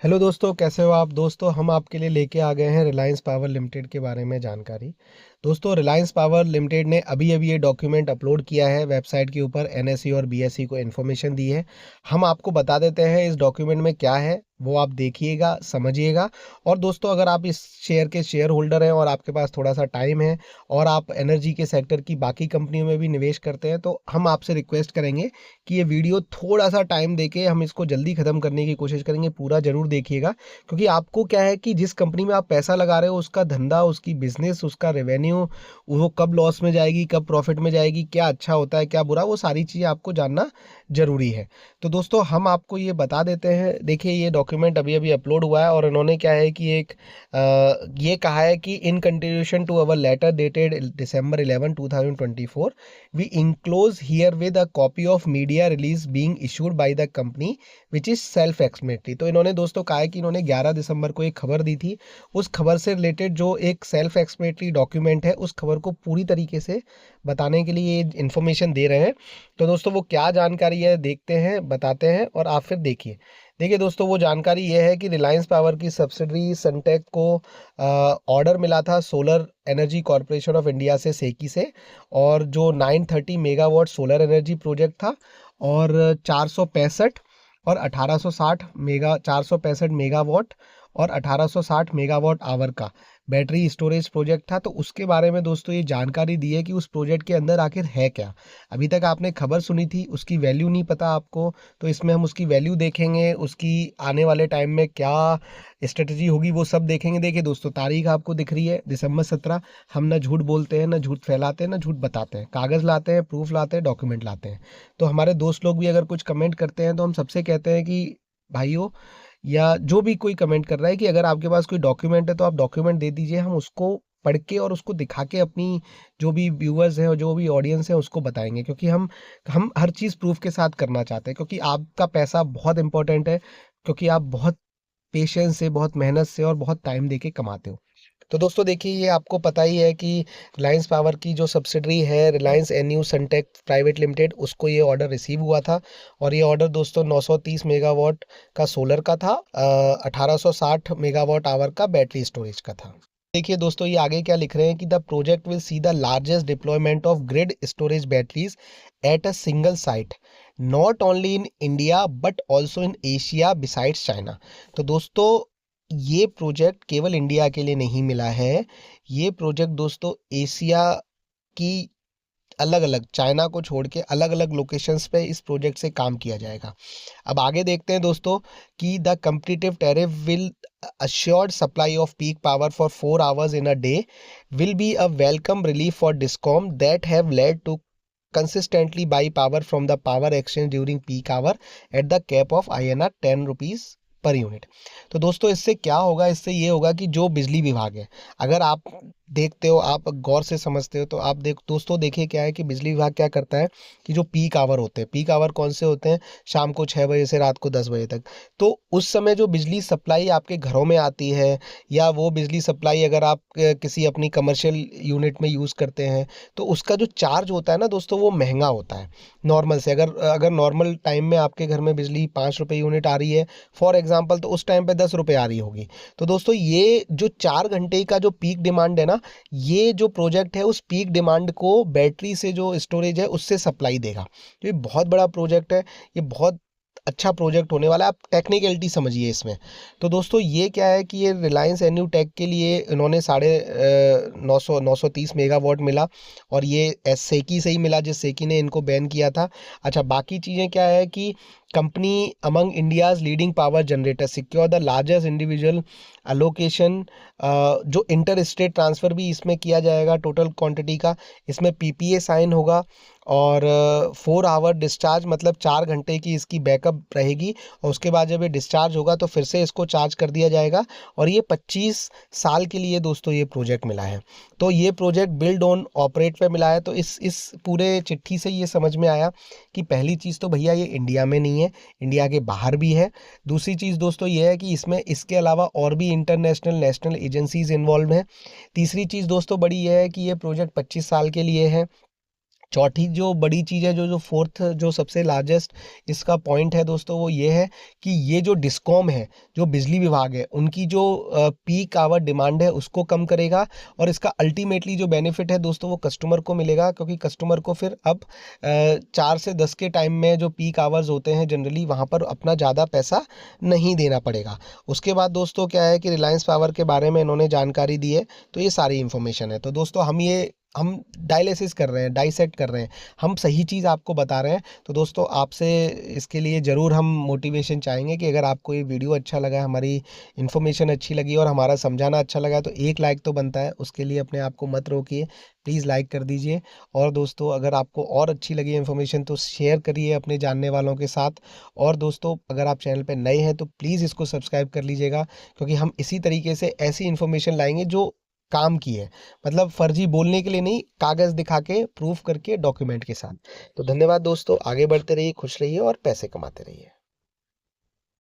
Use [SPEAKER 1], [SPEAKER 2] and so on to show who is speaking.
[SPEAKER 1] Hello दोस्तों, कैसे हो आप। दोस्तों, हम आपके लिए लेके आ गए हैं रिलायंस पावर लिमिटेड के बारे में जानकारी। दोस्तों, रिलायंस पावर लिमिटेड ने अभी अभी ये डॉक्यूमेंट अपलोड किया है वेबसाइट के ऊपर। एनएसई और बीएसई को इन्फॉर्मेशन दी है। हम आपको बता देते हैं इस डॉक्यूमेंट में क्या है, वो आप देखिएगा, समझिएगा। और दोस्तों, अगर आप इस शेयर के शेयर होल्डर हैं और आपके पास थोड़ा सा टाइम है और आप एनर्जी के सेक्टर की बाकी कंपनियों में भी निवेश करते हैं, तो हम आपसे रिक्वेस्ट करेंगे कि ये वीडियो थोड़ा सा टाइम देके हम इसको जल्दी ख़त्म करने की कोशिश करेंगे। पूरा ज़रूर देखिएगा, क्योंकि आपको क्या है कि जिस कंपनी में आप पैसा लगा रहे हो उसका धंधा, उसकी बिजनेस, उसका रेवेन्यू, वो कब लॉस में जाएगी, कब प्रॉफिट में जाएगी, क्या अच्छा होता है, क्या बुरा, वो सारी चीज़ें आपको जानना ज़रूरी है। तो दोस्तों, हम आपको ये बता देते हैं। देखिए, ये डॉक्यूमेंट अभी अभी अपलोड हुआ है और इन्होंने क्या है कि ये कहा है कि in continuation to our letter dated December 11 2024, we enclose herewith a copy of media release being issued by the company which is self explanatory। तो इन्होंने दोस्तों कहा है कि इन्होंने 11 दिसंबर को एक खबर दी थी। उस खबर से रिलेटेड जो एक सेल्फ एक्सप्लेनेटरी डॉक्यूमेंट है, उस खबर को पूरी तरीके से बताने के लिए ये इन्फॉर्मेशन दे रहे हैं। तो दोस्तों, वो क्या जानकारी है देखते हैं, बताते हैं और आप फिर देखिए। देखिए दोस्तों, वो जानकारी ये है कि रिलायंस पावर की सब्सिडरी सनटेक को ऑर्डर मिला था solar energy corporation of India से, सेकी से। और जो 930 मेगावाट सोलर एनर्जी प्रोजेक्ट था और 465 और 465 मेगावाट और 1860 मेगावाट आवर का बैटरी स्टोरेज प्रोजेक्ट था। तो उसके बारे में दोस्तों ये जानकारी दी है कि उस प्रोजेक्ट के अंदर आखिर है क्या। अभी तक आपने खबर सुनी थी, उसकी वैल्यू नहीं पता आपको। तो इसमें हम उसकी वैल्यू देखेंगे, उसकी आने वाले टाइम में क्या स्ट्रेटजी होगी वो सब देखेंगे। देखिए दोस्तों, तारीख आपको दिख रही है December 17। हम ना झूठ बोलते हैं, ना झूठ फैलाते हैं, ना झूठ बताते हैं। कागज़ लाते हैं, प्रूफ लाते हैं, डॉक्यूमेंट लाते हैं। तो हमारे दोस्त लोग भी अगर कुछ कमेंट करते हैं तो हम सबसे कहते हैं कि भाइयों, या जो भी कोई कमेंट कर रहा है, कि अगर आपके पास कोई डॉक्यूमेंट है तो आप डॉक्यूमेंट दे दीजिए। हम उसको पढ़ के और उसको दिखा के अपनी जो भी व्यूअर्स हैं और जो भी ऑडियंस है उसको बताएंगे, क्योंकि हम हर चीज़ प्रूफ के साथ करना चाहते हैं, क्योंकि आपका पैसा बहुत इंपॉर्टेंट है। क्योंकि आप बहुत पेशेंस से, बहुत मेहनत से और बहुत टाइम देके कमाते हो। तो दोस्तों देखिए, ये आपको पता ही है कि रिलायंस पावर की जो सब्सिडरी है रिलायंस एन्यू सनटेक प्राइवेट लिमिटेड, उसको ये ऑर्डर रिसीव हुआ था। और ये ऑर्डर दोस्तों 930 मेगावाट का सोलर का था, 1860 मेगावाट आवर का बैटरी स्टोरेज का था। देखिए दोस्तों, ये आगे क्या लिख रहे हैं कि the project will see the largest deployment of grid storage batteries at a single site, not only in India but also in Asia besides China. तो दोस्तों, ये प्रोजेक्ट केवल इंडिया के लिए नहीं मिला है। ये प्रोजेक्ट दोस्तों एशिया की अलग अलग, चाइना को छोड़ के अलग अलग लोकेशंस पे इस प्रोजेक्ट से काम किया जाएगा। अब आगे देखते हैं दोस्तों कि the competitive tariff will assured supply of peak power for 4 hours in a day will be a welcome relief for DISCOM that have led to consistently buy power from the power exchange during peak hour at the cap of INR 10 rupees per unit. तो दोस्तों, इससे क्या होगा, इससे ये होगा कि जो बिजली विभाग है, अगर आप देखते हो, आप गौर से समझते हो, तो आप दोस्तों देखिए क्या है कि बिजली विभाग क्या करता है कि जो पीक आवर होते हैं, पीक आवर कौन से होते हैं, शाम को 6 बजे से रात को 10 बजे तक। तो उस समय जो बिजली सप्लाई आपके घरों में आती है, या वो बिजली सप्लाई अगर आप किसी अपनी कमर्शियल यूनिट में यूज़ करते हैं, तो उसका जो चार्ज होता है ना दोस्तों, वो महंगा होता है नॉर्मल से। अगर अगर नॉर्मल टाइम में आपके घर में बिजली 5 रुपये यूनिट आ रही है फॉर एग्जाम्पल, तो उस टाइम पे 10 रुपये आ रही होगी। तो दोस्तों, ये जो 4 घंटे का जो पीक डिमांड है ना, ये जो प्रोजेक्ट है उस पीक डिमांड को बैटरी से जो स्टोरेज है उससे सप्लाई देगा। तो ये बहुत बड़ा प्रोजेक्ट है, ये बहुत अच्छा प्रोजेक्ट होने वाला है। आप टेक्निकलिटी समझिए इसमें। तो दोस्तों, ये क्या है कि ये रिलायंस एन्यू टेक के लिए इन्होंने 930 मेगावाट मिला। और ये सेकी से ही मिला, जिस सेकी ने इनको बैन किया था। अच्छा, बाकी चीज़ें क्या है कि company among India's leading power generator secure the largest individual allocation. जो इंटर स्टेट ट्रांसफ़र भी इसमें किया जाएगा टोटल क्वांटिटी का। इसमें पीपीए साइन होगा। और 4 आवर डिस्चार्ज, मतलब 4 घंटे की इसकी बैकअप रहेगी। और उसके बाद जब ये डिस्चार्ज होगा तो फिर से इसको चार्ज कर दिया जाएगा। और ये 25 साल के लिए दोस्तों ये प्रोजेक्ट मिला है। तो ये प्रोजेक्ट बिल्ड ऑन ऑपरेट पे मिला है। तो इस पूरे चिट्ठी से ये समझ में आया कि पहली चीज़ तो भैया ये इंडिया में नहीं है, इंडिया के बाहर भी है। दूसरी चीज़ दोस्तों ये है कि इसमें इसके अलावा और भी इंटरनेशनल नेशनल एजेंसीज इन्वॉल्व हैं। तीसरी चीज़ दोस्तों बड़ी ये है कि ये प्रोजेक्ट 25 साल के लिए है। चौथी जो बड़ी चीज़ है, जो जो फोर्थ जो सबसे लार्जेस्ट इसका पॉइंट है दोस्तों, वो ये है कि ये जो डिस्कॉम है, जो बिजली विभाग है, उनकी जो पीक आवर डिमांड है उसको कम करेगा। और इसका अल्टीमेटली जो बेनिफिट है दोस्तों, वो कस्टमर को मिलेगा, क्योंकि कस्टमर को फिर अब 4 से 10 के टाइम में जो पीक आवर्स होते हैं जनरली, वहाँ पर अपना ज़्यादा पैसा नहीं देना पड़ेगा। उसके बाद दोस्तों क्या है कि रिलायंस पावर के बारे में इन्होंने जानकारी दी है। तो ये सारी इन्फॉर्मेशन है। तो दोस्तों हम डायलिसिस कर रहे हैं, डाइसेक्ट कर रहे हैं, हम सही चीज़ आपको बता रहे हैं। तो दोस्तों आपसे इसके लिए ज़रूर हम मोटिवेशन चाहेंगे कि अगर आपको ये वीडियो अच्छा लगा, हमारी इन्फॉर्मेशन अच्छी लगी और हमारा समझाना अच्छा लगा, तो एक लाइक तो बनता है। उसके लिए अपने आप को मत रोकिए, प्लीज़ लाइक कर दीजिए। और दोस्तों अगर आपको और अच्छी लगी इन्फॉर्मेशन तो शेयर करिए अपने जानने वालों के साथ। और दोस्तों अगर आप चैनल पर नए हैं तो प्लीज़ इसको सब्सक्राइब कर लीजिएगा, क्योंकि हम इसी तरीके से ऐसी इन्फॉर्मेशन लाएंगे जो काम की है। मतलब फर्जी बोलने के लिए नहीं, कागज़ दिखा के, प्रूफ करके, डॉक्यूमेंट के साथ। तो धन्यवाद दोस्तों, आगे बढ़ते रहिए, खुश रहिए और पैसे कमाते रहिए।